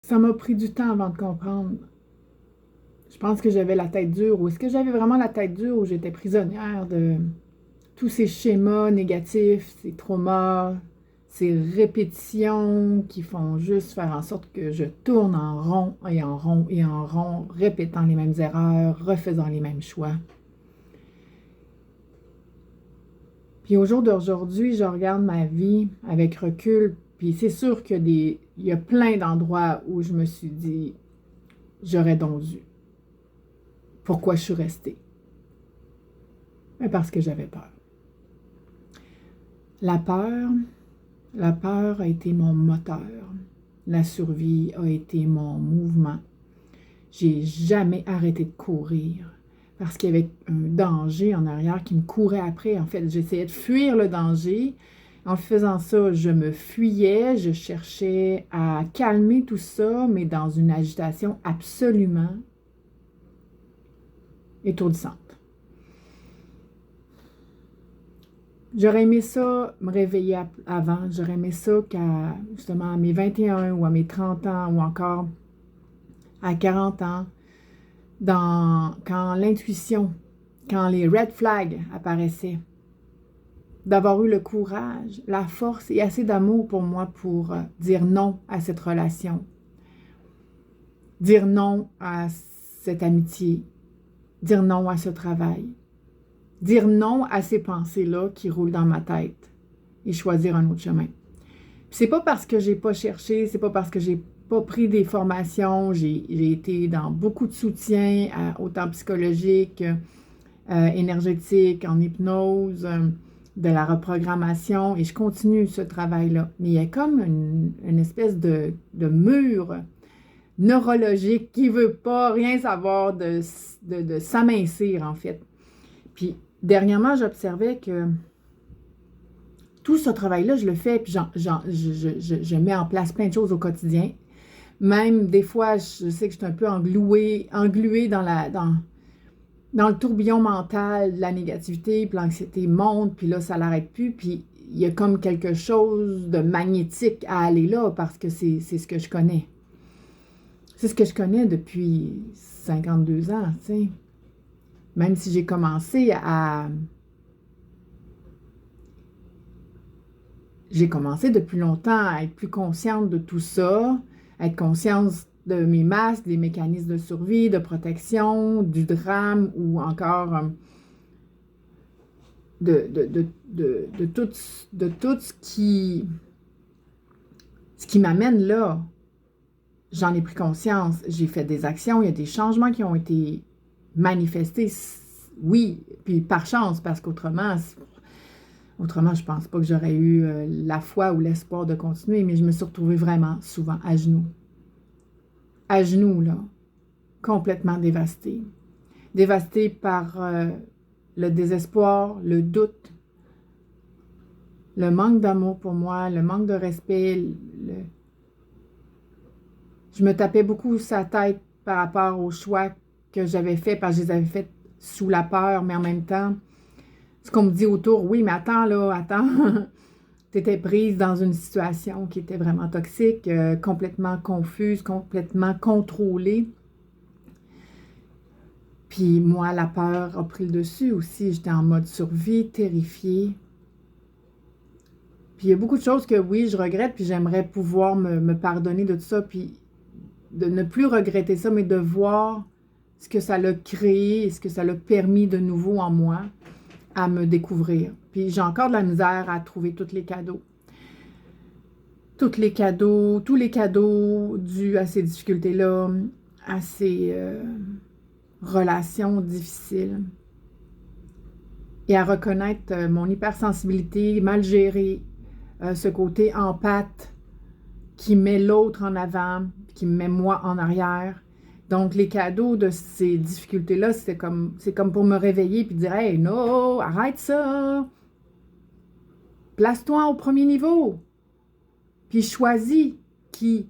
Ça m'a pris du temps avant de comprendre. Je pense que j'avais la tête dure, ou est-ce que j'avais vraiment la tête dure, ou j'étais prisonnière de tous ces schémas négatifs, ces traumas, ces répétitions qui font juste faire en sorte que je tourne en rond et en rond et en rond, répétant les mêmes erreurs, refaisant les mêmes choix. Puis au jour d'aujourd'hui, je regarde ma vie avec recul, puis c'est sûr qu'il y a plein d'endroits où je me suis dit, j'aurais donc dû. Pourquoi je suis restée? Mais parce que j'avais peur. La peur, la peur a été mon moteur. La survie a été mon mouvement. J'ai jamais arrêté de courir parce qu'il y avait un danger en arrière qui me courait après. En fait, j'essayais de fuir le danger. En faisant ça, je me fuyais, je cherchais à calmer tout ça, mais dans une agitation absolument étourdissante. J'aurais aimé ça me réveiller avant. J'aurais aimé ça justement, à mes 21 ou à mes 30 ans ou encore à 40 ans, quand l'intuition, quand les red flags apparaissaient, d'avoir eu le courage, la force et assez d'amour pour moi pour dire non à cette relation, dire non à cette amitié, dire non à ce travail, dire non à ces pensées-là qui roulent dans ma tête et choisir un autre chemin. C'est pas parce que j'ai pas cherché, c'est pas parce que j'ai pas pris des formations, j'ai été dans beaucoup de soutien, autant psychologique, énergétique, en hypnose, de la reprogrammation, et je continue ce travail-là. Mais il y a comme une espèce de mur neurologique qui veut pas rien savoir de s'amincir, en fait. Puis, dernièrement, j'observais que tout ce travail-là, je le fais, puis je mets en place plein de choses au quotidien. Même des fois, je sais que je suis un peu engluée dans le tourbillon mental de la négativité, puis l'anxiété monte, puis là, ça l'arrête plus, puis il y a comme quelque chose de magnétique à aller là, parce que c'est ce que je connais. C'est ce que je connais depuis 52 ans, tu sais. Même si j'ai commencé depuis longtemps à être plus consciente de tout ça, à être consciente de mes masques, des mécanismes de survie, de protection, du drame ou encore de tout ce qui m'amène là. J'en ai pris conscience, j'ai fait des actions, il y a des changements qui ont été manifestés, oui, puis par chance, parce qu'autrement, je pense pas que j'aurais eu la foi ou l'espoir de continuer, mais je me suis retrouvée vraiment souvent à genoux. À genoux, là, complètement dévastée. Dévastée par le désespoir, le doute, le manque d'amour pour moi, le manque de respect. Je me tapais beaucoup sa tête par rapport aux choix que j'avais faits, parce que je les avais faits sous la peur, mais en même temps, ce qu'on me dit autour, oui, mais attends, là, attends. Tu étais prise dans une situation qui était vraiment toxique, complètement confuse, complètement contrôlée. Puis moi, la peur a pris le dessus aussi. J'étais en mode survie, terrifiée. Puis il y a beaucoup de choses que oui, je regrette, puis j'aimerais pouvoir me pardonner de tout ça, puis de ne plus regretter ça, mais de voir ce que ça l'a créé et ce que ça l'a permis de nouveau en moi à me découvrir. Puis j'ai encore de la misère à trouver tous les cadeaux. Tous les cadeaux dus à ces difficultés-là, à ces relations difficiles. Et à reconnaître mon hypersensibilité mal gérée, ce côté empathe qui met l'autre en avant, qui me met moi en arrière. Donc, les cadeaux de ces difficultés-là, c'est comme pour me réveiller et dire « Hey, non, arrête ça! Place-toi au premier niveau! Puis choisis qui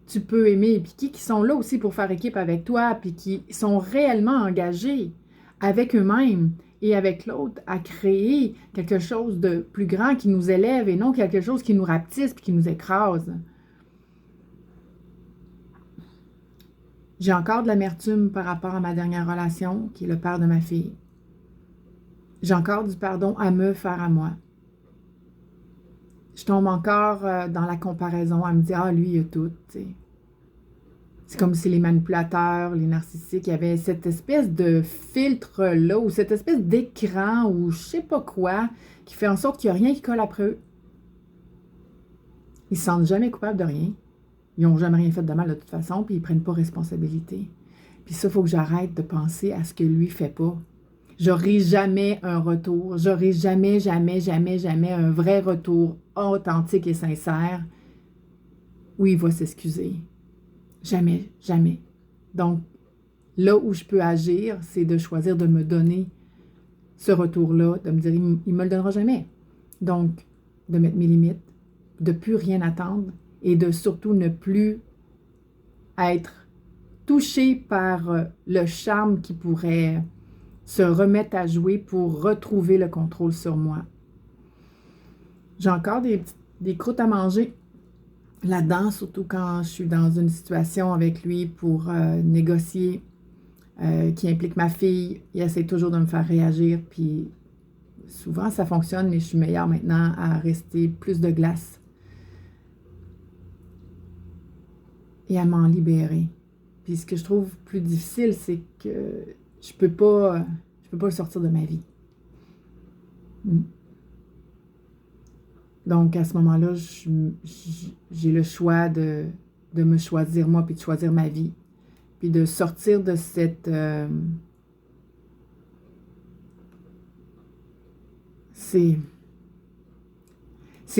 tu peux aimer, puis qui sont là aussi pour faire équipe avec toi, puis qui sont réellement engagés avec eux-mêmes et avec l'autre à créer quelque chose de plus grand qui nous élève et non quelque chose qui nous rapetisse puis qui nous écrase. » J'ai encore de l'amertume par rapport à ma dernière relation, qui est le père de ma fille. J'ai encore du pardon à me faire à moi. Je tombe encore dans la comparaison, à me dire « Ah, lui, il a tout. » C'est comme si les manipulateurs, les narcissiques, il y avait cette espèce de filtre-là, ou cette espèce d'écran, ou je sais pas quoi, qui fait en sorte qu'il n'y a rien qui colle après eux. Ils ne se sentent jamais coupables de rien. Ils n'ont jamais rien fait de mal de toute façon, puis ils ne prennent pas responsabilité. Puis ça, il faut que j'arrête de penser à ce que lui ne fait pas. J'aurai jamais un retour. J'aurai jamais, jamais, jamais, jamais un vrai retour authentique et sincère où il va s'excuser. Jamais, jamais. Donc, là où je peux agir, c'est de choisir de me donner ce retour-là, de me dire, il ne me le donnera jamais. Donc, de mettre mes limites, de plus rien attendre et de surtout ne plus être touché par le charme qui pourrait se remettre à jouer pour retrouver le contrôle sur moi. J'ai encore des croûtes à manger là-dedans, surtout quand je suis dans une situation avec lui pour négocier, qui implique ma fille. Il essaie toujours de me faire réagir, puis souvent ça fonctionne, mais je suis meilleure maintenant à rester plus de glace et à m'en libérer. Puis ce que je trouve plus difficile, c'est que je peux pas le sortir de ma vie. Donc, à ce moment-là, j'ai le choix de me choisir moi, puis de choisir ma vie, puis de sortir de cette... c'est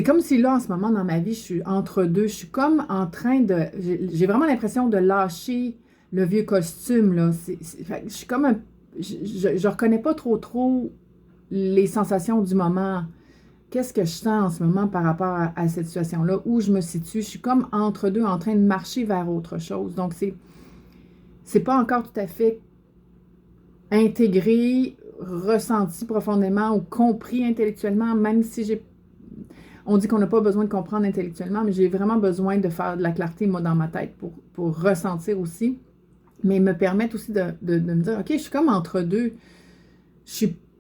comme si là, en ce moment, dans ma vie, je suis entre deux. Je suis comme en train de... J'ai vraiment l'impression de lâcher le vieux costume, là. Je suis comme un... Je reconnais pas trop les sensations du moment. Qu'est-ce que je sens en ce moment par rapport à cette situation-là, où je me situe? Je suis comme entre deux, en train de marcher vers autre chose. Donc, c'est pas encore tout à fait intégré, ressenti profondément ou compris intellectuellement, même si on dit qu'on n'a pas besoin de comprendre intellectuellement, mais j'ai vraiment besoin de faire de la clarté, moi, dans ma tête pour ressentir aussi, mais me permettre aussi de me dire, OK, je suis comme entre deux.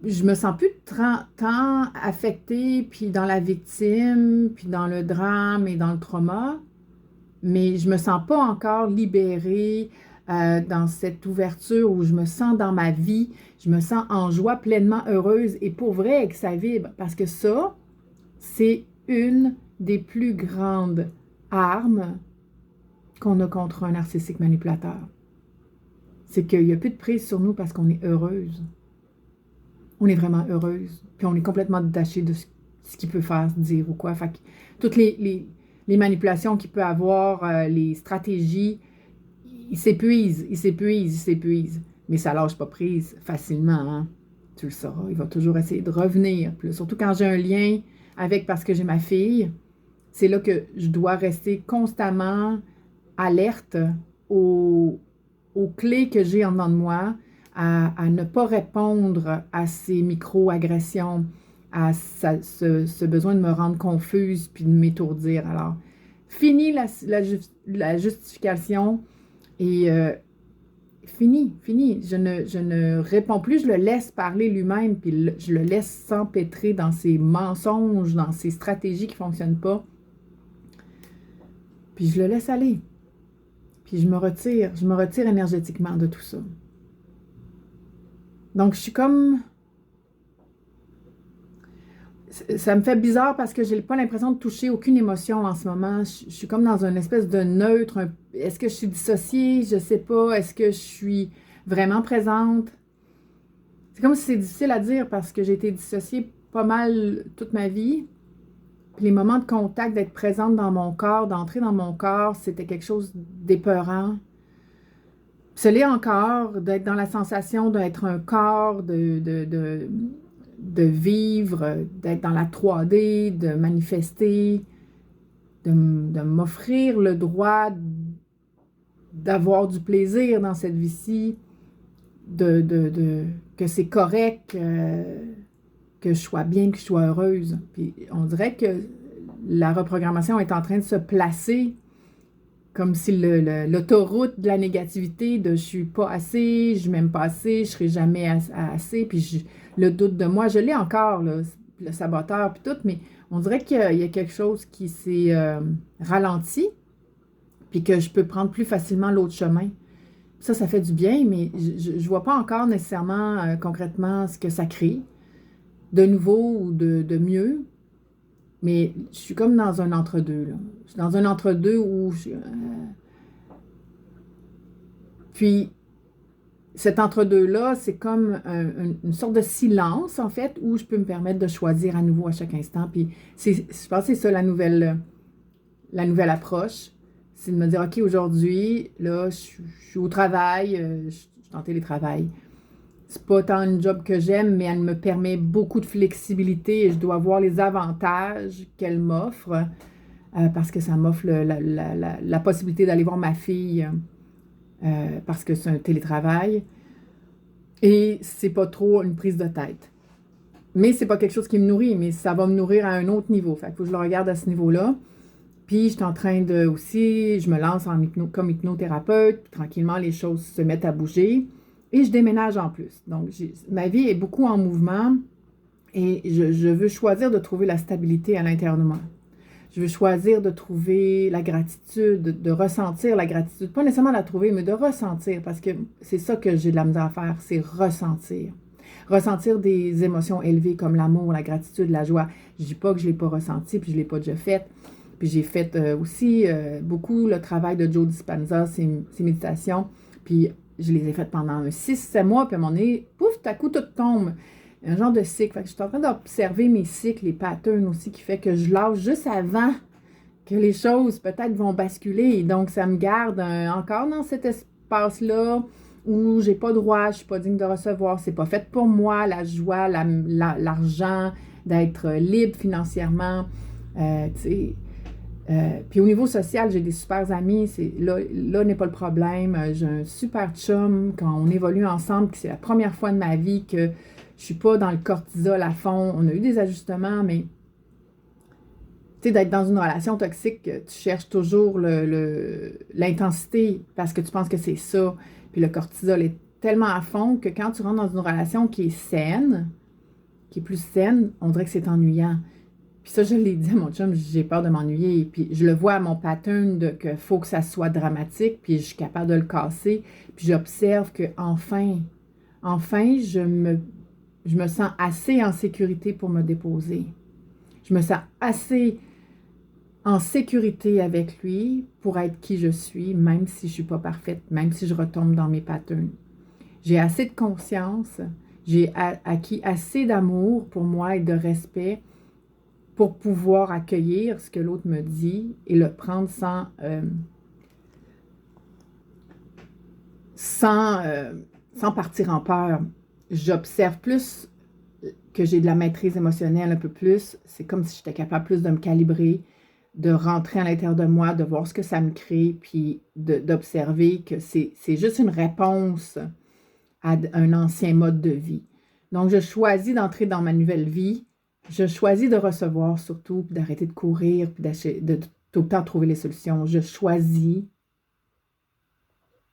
Je me sens plus tant affectée, puis dans la victime, puis dans le drame et dans le trauma, mais je me sens pas encore libérée dans cette ouverture où je me sens dans ma vie, je me sens en joie, pleinement heureuse et pour vrai et que ça vibre. Parce que ça, c'est une des plus grandes armes qu'on a contre un narcissique manipulateur. C'est qu'il n'y a plus de prise sur nous parce qu'on est heureuse. On est vraiment heureuse, puis on est complètement détaché de ce qu'il peut faire, dire ou quoi. Fait que toutes les manipulations qu'il peut avoir, les stratégies, ils s'épuisent. Mais ça lâche pas prise facilement, hein? Tu le sauras, il va toujours essayer de revenir. Puis là, surtout quand j'ai un lien avec, parce que j'ai ma fille, c'est là que je dois rester constamment alerte aux clés que j'ai en dedans de moi, à ne pas répondre à ces micro-agressions, à ce besoin de me rendre confuse puis de m'étourdir. Alors, fini la justification et fini. Je ne réponds plus, je le laisse parler lui-même puis je le laisse s'empêtrer dans ses mensonges, dans ses stratégies qui ne fonctionnent pas. Puis je le laisse aller. Puis je me retire énergétiquement de tout ça. Donc, je suis comme... Ça me fait bizarre parce que je n'ai pas l'impression de toucher aucune émotion en ce moment. Je suis comme dans une espèce de neutre. Est-ce que je suis dissociée? Je ne sais pas. Est-ce que je suis vraiment présente? C'est comme si c'est difficile à dire parce que j'ai été dissociée pas mal toute ma vie. Puis les moments de contact, d'être présente dans mon corps, d'entrer dans mon corps, c'était quelque chose d'épeurant. Ce l'est encore, d'être dans la sensation d'être un corps, de vivre, d'être dans la 3D, de manifester, de m'offrir le droit d'avoir du plaisir dans cette vie-ci, que c'est correct, que je sois bien, que je sois heureuse. Puis on dirait que la reprogrammation est en train de se placer comme si l'autoroute de la négativité, de je suis pas assez, je m'aime pas assez, je serai jamais assez, puis le doute de moi, je l'ai encore, là, le saboteur, puis tout, mais on dirait qu'il y a quelque chose qui s'est ralenti, puis que je peux prendre plus facilement l'autre chemin. Ça fait du bien, mais je ne vois pas encore nécessairement concrètement ce que ça crée, de nouveau ou de mieux, mais je suis comme dans un entre-deux, là. Je suis dans un entre-deux où puis cet entre-deux-là, c'est comme une sorte de silence, en fait, où je peux me permettre de choisir à nouveau à chaque instant. Puis je pense que c'est ça la nouvelle approche. C'est de me dire, OK, aujourd'hui, là, je suis au travail, je suis en télétravail. C'est pas tant une job que j'aime, mais elle me permet beaucoup de flexibilité et je dois voir les avantages qu'elle m'offre parce que ça m'offre la possibilité d'aller voir ma fille parce que c'est un télétravail. Et c'est pas trop une prise de tête. Mais c'est pas quelque chose qui me nourrit, mais ça va me nourrir à un autre niveau. Fait qu'il faut que je le regarde à ce niveau-là. Puis je suis en train de aussi, je me lance comme hypnothérapeute, puis tranquillement les choses se mettent à bouger. Et je déménage en plus. Donc ma vie est beaucoup en mouvement et je veux choisir de trouver la stabilité à l'intérieur de moi. Je veux choisir de trouver la gratitude, de ressentir la gratitude. Pas nécessairement la trouver, mais de ressentir, parce que c'est ça que j'ai de la misère à faire, c'est ressentir. Ressentir des émotions élevées comme l'amour, la gratitude, la joie. Je dis pas que je ne l'ai pas ressenti, puis je ne l'ai pas déjà fait. Puis j'ai fait aussi beaucoup le travail de Joe Dispenza, ses méditations. Puis je les ai faites pendant 6-7 mois, puis à un moment donné, pouf, tout à coup, tout tombe. Un genre de cycle. Fait que je suis en train d'observer mes cycles, les patterns aussi, qui fait que je lâche juste avant que les choses peut-être vont basculer. Donc, ça me garde encore dans cet espace-là où j'ai pas droit, je suis pas digne de recevoir, c'est pas fait pour moi, la joie, l'argent, d'être libre financièrement. Tu sais. Puis au niveau social, j'ai des super amis, là n'est pas le problème. J'ai un super chum, quand on évolue ensemble, c'est la première fois de ma vie que je suis pas dans le cortisol à fond. On a eu des ajustements, mais tu sais, d'être dans une relation toxique, tu cherches toujours l'intensité parce que tu penses que c'est ça. Puis le cortisol est tellement à fond que quand tu rentres dans une relation qui est saine, qui est plus saine, on dirait que c'est ennuyant. Puis ça, je l'ai dit à mon chum, j'ai peur de m'ennuyer. Puis je le vois à mon pattern de qu'il faut que ça soit dramatique, puis je suis capable de le casser. Puis j'observe que enfin, je me sens assez en sécurité pour me déposer. Je me sens assez en sécurité avec lui pour être qui je suis, même si je ne suis pas parfaite, même si je retombe dans mes patterns. J'ai assez de conscience, j'ai acquis assez d'amour pour moi et de respect pour pouvoir accueillir ce que l'autre me dit et le prendre sans partir en peur. J'observe plus que j'ai de la maîtrise émotionnelle un peu plus. C'est comme si j'étais capable plus de me calibrer, de rentrer à l'intérieur de moi, de voir ce que ça me crée, puis d'observer que c'est juste une réponse à un ancien mode de vie. Donc, je choisis d'entrer dans ma nouvelle vie. Je choisis de recevoir surtout, puis d'arrêter de courir, puis de tout le temps trouver les solutions. Je choisis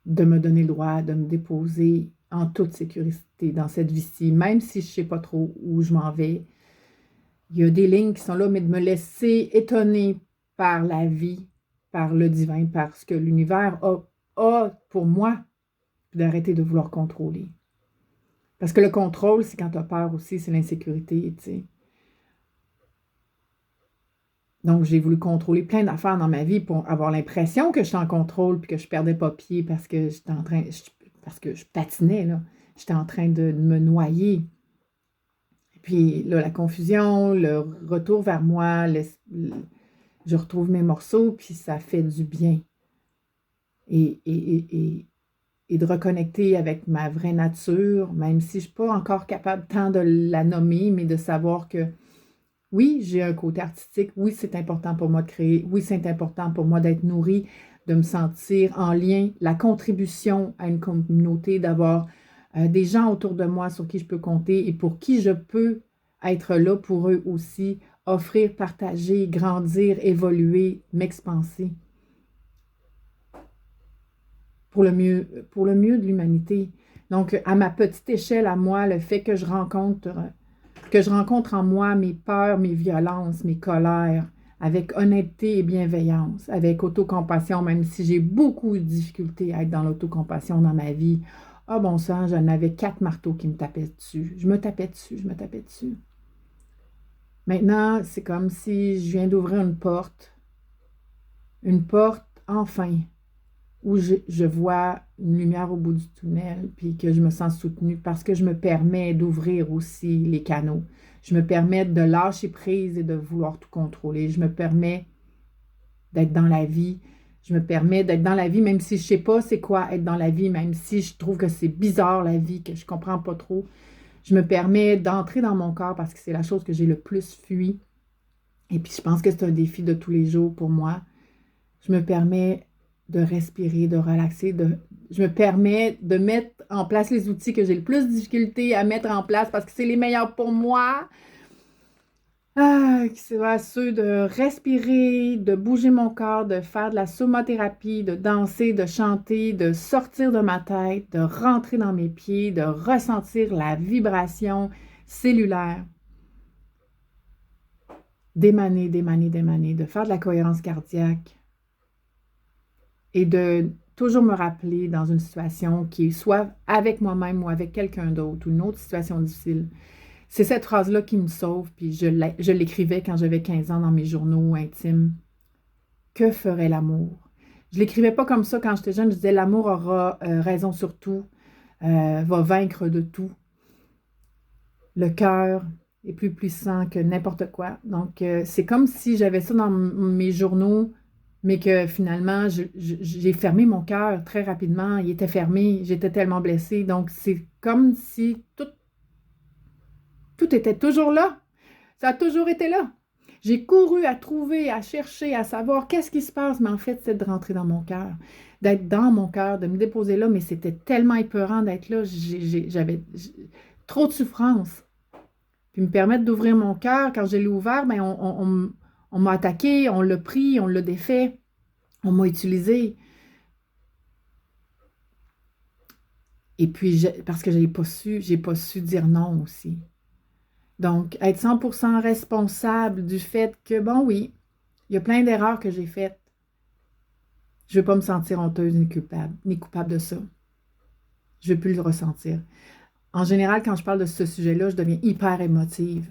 de me donner le droit de me déposer en toute sécurité dans cette vie-ci, même si je ne sais pas trop où je m'en vais. Il y a des lignes qui sont là, mais de me laisser étonner par la vie, par le divin, par ce que l'univers a pour moi, puis d'arrêter de vouloir contrôler. Parce que le contrôle, c'est quand tu as peur aussi, c'est l'insécurité, tu sais. Donc, j'ai voulu contrôler plein d'affaires dans ma vie pour avoir l'impression que j'étais en contrôle puis que je perdais pas pied parce que parce que je patinais, là. J'étais en train de me noyer. Puis là, la confusion, le retour vers moi, je retrouve mes morceaux, puis ça fait du bien. Et de reconnecter avec ma vraie nature, même si je ne suis pas encore capable tant de la nommer, mais de savoir que oui, j'ai un côté artistique, oui, c'est important pour moi de créer, oui, c'est important pour moi d'être nourrie, de me sentir en lien, la contribution à une communauté, d'avoir des gens autour de moi sur qui je peux compter et pour qui je peux être là pour eux aussi, offrir, partager, grandir, évoluer, m'expanser. pour le mieux de l'humanité. Donc, à ma petite échelle, à moi, le fait que je rencontre en moi mes peurs, mes violences, mes colères, avec honnêteté et bienveillance, avec autocompassion, même si j'ai beaucoup de difficultés à être dans l'autocompassion dans ma vie. Ah bon sang, j'en avais 4 marteaux qui me tapaient dessus. Je me tapais dessus, je me tapais dessus. Maintenant, c'est comme si je viens d'ouvrir une porte enfin, où je vois une lumière au bout du tunnel, puis que je me sens soutenue parce que je me permets d'ouvrir aussi les canaux. Je me permets de lâcher prise et de vouloir tout contrôler. Je me permets d'être dans la vie. Je me permets d'être dans la vie, même si je ne sais pas c'est quoi être dans la vie, même si je trouve que c'est bizarre la vie, que je ne comprends pas trop. Je me permets d'entrer dans mon corps parce que c'est la chose que j'ai le plus fui. Et puis je pense que c'est un défi de tous les jours pour moi. Je me permets de respirer, de relaxer, je me permets de mettre en place les outils que j'ai le plus de difficulté à mettre en place parce que c'est les meilleurs pour moi. C'est ceux de respirer, de bouger mon corps, de faire de la somathérapie, de danser, de chanter, de sortir de ma tête, de rentrer dans mes pieds, de ressentir la vibration cellulaire, d'émaner, de faire de la cohérence cardiaque et de toujours me rappeler dans une situation qui est soit avec moi-même ou avec quelqu'un d'autre ou une autre situation difficile. C'est cette phrase-là qui me sauve, puis je l'écrivais quand j'avais 15 ans dans mes journaux intimes. Que ferait l'amour? Je l'écrivais pas comme ça quand j'étais jeune, je disais l'amour aura raison sur tout, va vaincre de tout. Le cœur est plus puissant que n'importe quoi. Donc, c'est comme si j'avais ça dans mes journaux, mais que finalement, j'ai fermé mon cœur très rapidement. Il était fermé, j'étais tellement blessée. Donc, c'est comme si tout était toujours là. Ça a toujours été là. J'ai couru à trouver, à chercher, à savoir qu'est-ce qui se passe, mais en fait, c'est de rentrer dans mon cœur, d'être dans mon cœur, de me déposer là, mais c'était tellement épeurant d'être là. J'avais trop de souffrance. Puis me permettre d'ouvrir mon cœur, quand je l'ai ouvert, ben on m'a attaqué, on l'a pris, on l'a défait, on m'a utilisé. Et puis, parce que j'ai pas su dire non aussi. Donc, être 100% responsable du fait que, bon, oui, il y a plein d'erreurs que j'ai faites. Je ne veux pas me sentir honteuse ni coupable de ça. Je ne veux plus le ressentir. En général, quand je parle de ce sujet-là, je deviens hyper émotive.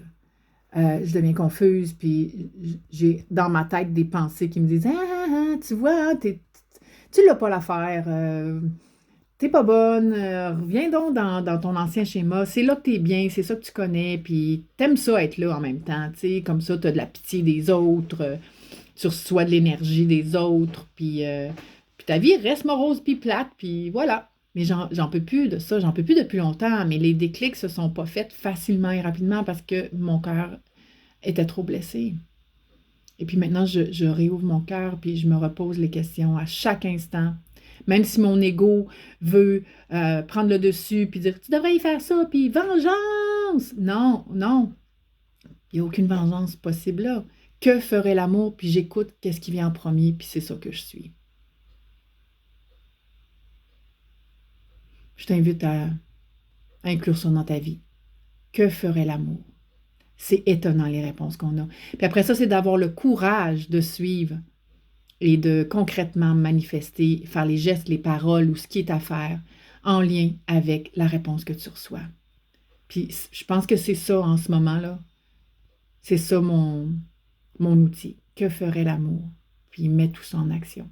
Je deviens confuse, puis j'ai dans ma tête des pensées qui me disent tu vois, tu l'as pas l'affaire. T'es pas bonne, reviens donc dans ton ancien schéma, c'est là que t'es bien, c'est ça que tu connais, puis t'aimes ça être là en même temps, tu sais, comme ça t'as de la pitié des autres, tu reçois de l'énergie des autres, puis ta vie reste morose puis plate, puis voilà. Mais j'en peux plus de ça, j'en peux plus depuis longtemps, mais les déclics se sont pas faits facilement et rapidement parce que mon cœur était trop blessé. Et puis maintenant, je réouvre mon cœur, puis je me repose les questions à chaque instant. Même si mon ego veut prendre le dessus, puis dire, tu devrais y faire ça, puis vengeance! Non, non, il n'y a aucune vengeance possible là. Que ferait l'amour? Puis j'écoute qu'est-ce qui vient en premier, puis c'est ça que je suis. Je t'invite à inclure ça dans ta vie. Que ferait l'amour? C'est étonnant les réponses qu'on a. Puis après ça, c'est d'avoir le courage de suivre et de concrètement manifester, faire les gestes, les paroles ou ce qui est à faire en lien avec la réponse que tu reçois. Puis je pense que c'est ça en ce moment-là. C'est ça mon outil. Que ferait l'amour? Puis mets tout ça en action.